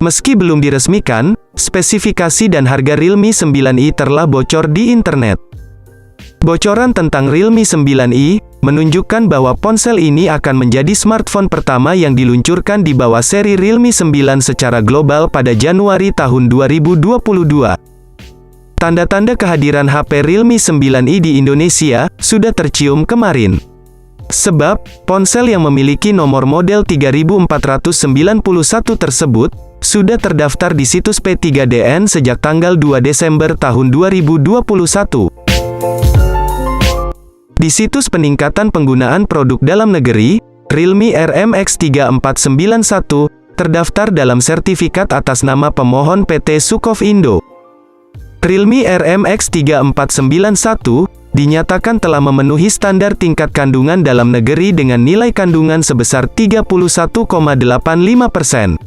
Meski belum diresmikan, spesifikasi dan harga Realme 9i telah bocor di internet. Bocoran tentang Realme 9i menunjukkan bahwa ponsel ini akan menjadi smartphone pertama yang diluncurkan di bawah seri Realme 9 secara global pada Januari tahun 2022. Tanda-tanda kehadiran HP Realme 9i di Indonesia sudah tercium kemarin. Sebab, ponsel yang memiliki nomor model 3491 tersebut sudah terdaftar di situs P3DN sejak tanggal 2 Desember tahun 2021. Di situs peningkatan penggunaan produk dalam negeri, Realme RMX 3491 terdaftar dalam sertifikat atas nama pemohon PT Sukov Indo. Realme RMX 3491 dinyatakan telah memenuhi standar tingkat kandungan dalam negeri dengan nilai kandungan sebesar 31,85%.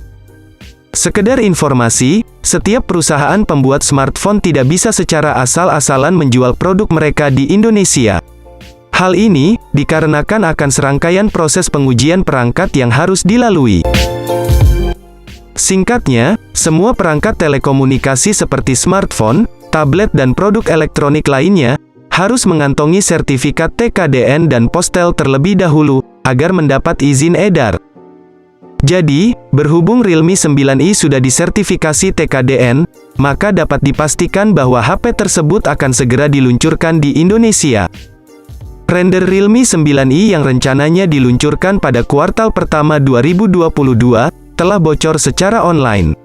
Sekedar informasi, setiap perusahaan pembuat smartphone tidak bisa secara asal-asalan menjual produk mereka di Indonesia. Hal ini dikarenakan akan serangkaian proses pengujian perangkat yang harus dilalui. Singkatnya, semua perangkat telekomunikasi seperti smartphone, tablet dan produk elektronik lainnya harus mengantongi sertifikat TKDN dan Postel terlebih dahulu agar mendapat izin edar. Jadi, berhubung Realme 9i sudah disertifikasi TKDN, maka dapat dipastikan bahwa HP tersebut akan segera diluncurkan di Indonesia. Render Realme 9i yang rencananya diluncurkan pada kuartal pertama 2022 telah bocor secara online.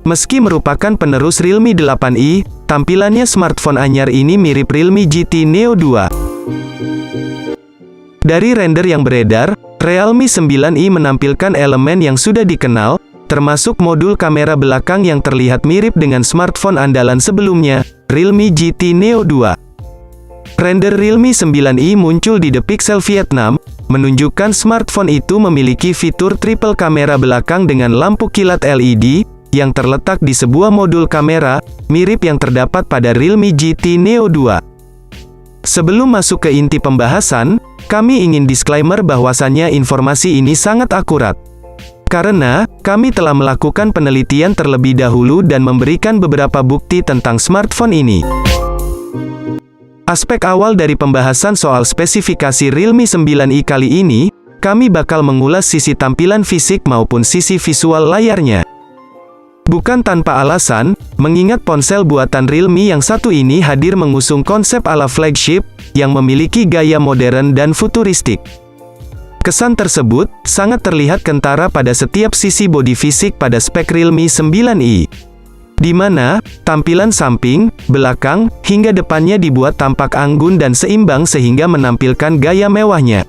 Meski merupakan penerus Realme 8i, tampilannya smartphone anyar ini mirip Realme GT Neo 2. Dari render yang beredar, Realme 9i menampilkan elemen yang sudah dikenal, termasuk modul kamera belakang yang terlihat mirip dengan smartphone andalan sebelumnya, Realme GT Neo 2. Render Realme 9i muncul di The Pixel Vietnam, menunjukkan smartphone itu memiliki fitur triple kamera belakang dengan lampu kilat LED, yang terletak di sebuah modul kamera, mirip yang terdapat pada Realme GT Neo 2. Sebelum masuk ke inti pembahasan, kami ingin disclaimer bahwasannya informasi ini sangat akurat. Karena, kami telah melakukan penelitian terlebih dahulu dan memberikan beberapa bukti tentang smartphone ini. Aspek awal dari pembahasan soal spesifikasi Realme 9i kali ini, kami bakal mengulas sisi tampilan fisik maupun sisi visual layarnya. Bukan tanpa alasan, mengingat ponsel buatan Realme yang satu ini hadir mengusung konsep ala flagship, yang memiliki gaya modern dan futuristik. Kesan tersebut, sangat terlihat kentara pada setiap sisi bodi fisik pada spek Realme 9i. Di mana, tampilan samping, belakang, hingga depannya dibuat tampak anggun dan seimbang sehingga menampilkan gaya mewahnya.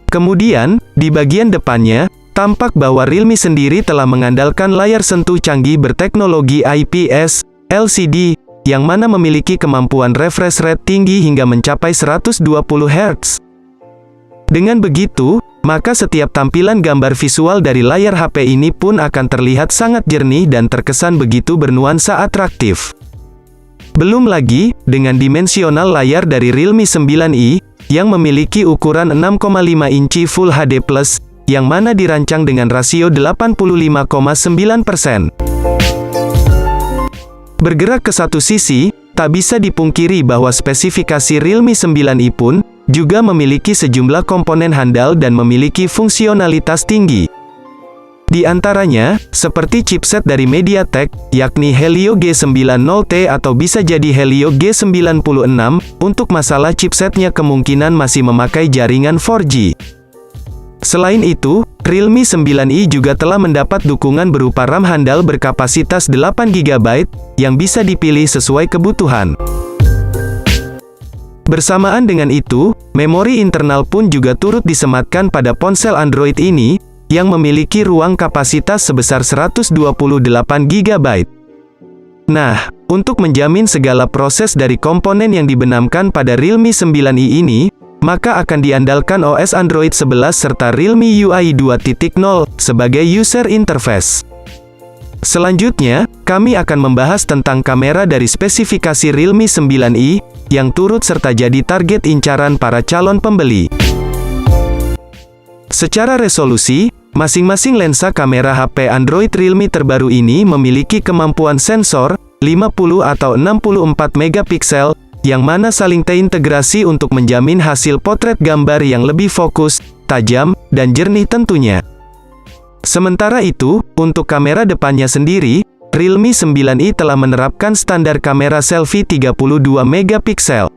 Kemudian, di bagian depannya, tampak bahwa Realme sendiri telah mengandalkan layar sentuh canggih berteknologi IPS LCD, yang mana memiliki kemampuan refresh rate tinggi hingga mencapai 120 Hz. Dengan begitu, maka setiap tampilan gambar visual dari layar HP ini pun akan terlihat sangat jernih dan terkesan begitu bernuansa atraktif. Belum lagi, dengan dimensional layar dari Realme 9i, yang memiliki ukuran 6,5 inci Full HD+, yang mana dirancang dengan rasio 85,9%. Bergerak ke satu sisi, tak bisa dipungkiri bahwa spesifikasi Realme 9i pun juga memiliki sejumlah komponen handal dan memiliki fungsionalitas tinggi. Di antaranya, seperti chipset dari MediaTek, yakni Helio G90T atau bisa jadi Helio G96, untuk masalah chipsetnya kemungkinan masih memakai jaringan 4G. Selain itu, Realme 9i juga telah mendapat dukungan berupa RAM handal berkapasitas 8GB, yang bisa dipilih sesuai kebutuhan. Bersamaan dengan itu, memori internal pun juga turut disematkan pada ponsel Android ini, yang memiliki ruang kapasitas sebesar 128GB. Nah, untuk menjamin segala proses dari komponen yang dibenamkan pada Realme 9i ini, maka akan diandalkan OS Android 11 serta Realme UI 2.0 sebagai user interface. Selanjutnya, kami akan membahas tentang kamera dari spesifikasi Realme 9i, yang turut serta jadi target incaran para calon pembeli. Secara resolusi, Masing-masing lensa kamera HP Android Realme terbaru ini memiliki kemampuan sensor 50 atau 64 megapiksel, yang mana saling terintegrasi untuk menjamin hasil potret gambar yang lebih fokus, tajam, dan jernih tentunya. Sementara itu, untuk kamera depannya sendiri, Realme 9i telah menerapkan standar kamera selfie 32 megapiksel.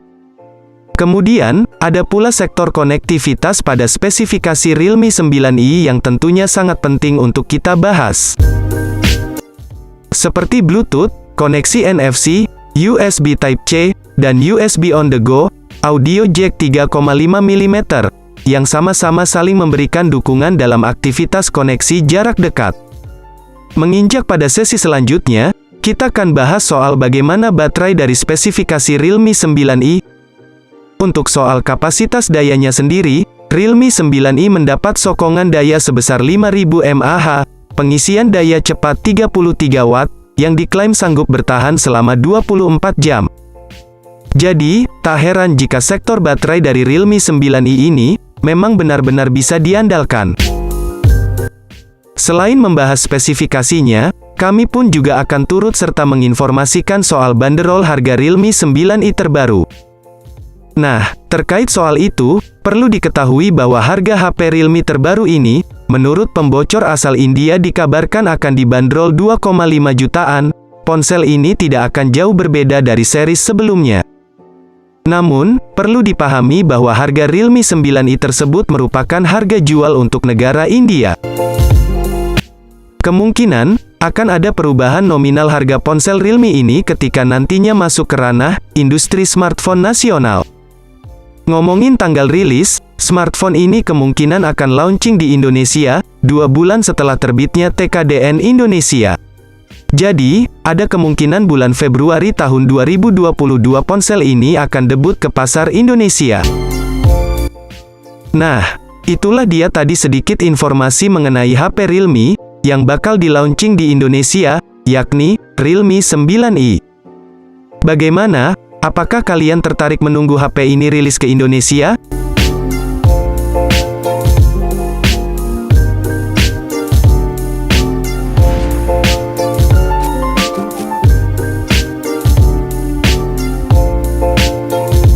Kemudian, ada pula sektor konektivitas pada spesifikasi Realme 9i yang tentunya sangat penting untuk kita bahas. Seperti Bluetooth, koneksi NFC, USB Type-C, dan USB on the go, audio jack 3,5 mm, yang sama-sama saling memberikan dukungan dalam aktivitas koneksi jarak dekat. Menginjak pada sesi selanjutnya, kita akan bahas soal bagaimana baterai dari spesifikasi Realme 9i. Untuk soal kapasitas dayanya sendiri, Realme 9i mendapat sokongan daya sebesar 5000 mAh, pengisian daya cepat 33 Watt, yang diklaim sanggup bertahan selama 24 jam. Jadi, tak heran jika sektor baterai dari Realme 9i ini, memang benar-benar bisa diandalkan. Selain membahas spesifikasinya, kami pun juga akan turut serta menginformasikan soal banderol harga Realme 9i terbaru. Nah, terkait soal itu, perlu diketahui bahwa harga HP Realme terbaru ini, menurut pembocor asal India dikabarkan akan dibanderol 2,5 jutaan, ponsel ini tidak akan jauh berbeda dari seri sebelumnya. Namun, perlu dipahami bahwa harga Realme 9i tersebut merupakan harga jual untuk negara India. Kemungkinan, akan ada perubahan nominal harga ponsel Realme ini ketika nantinya masuk ke ranah industri smartphone nasional. Ngomongin tanggal rilis, smartphone ini kemungkinan akan launching di Indonesia, 2 bulan setelah terbitnya TKDN Indonesia. Jadi, ada kemungkinan bulan Februari tahun 2022 ponsel ini akan debut ke pasar Indonesia. Nah, itulah dia tadi sedikit informasi mengenai HP Realme, yang bakal di-launching di Indonesia, yakni Realme 9i. Bagaimana? Apakah kalian tertarik menunggu HP ini rilis ke Indonesia?